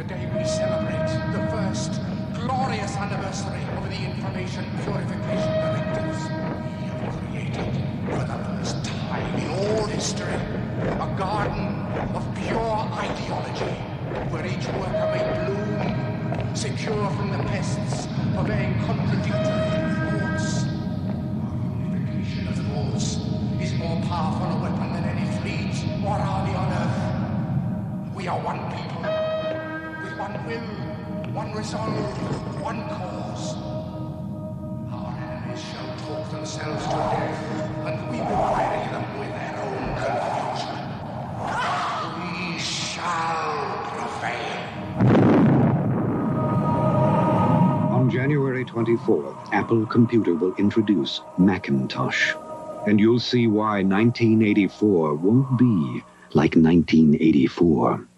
Today we celebrate the first glorious anniversary of the information purification directives. We have created, for the first time in all history, a garden of pure ideology, where each worker may bloom, secure from the pests of vain contradictory thoughts. Our unification of thoughts is more powerful a weapon than any fleet or army on earth. We are one people, with one will, one resolve, one cause. Our enemies shall talk themselves to death, and we will bury them with their own confusion. We shall prevail. On January 24th, Apple Computer will introduce Macintosh. And you'll see why 1984 won't be like 1984.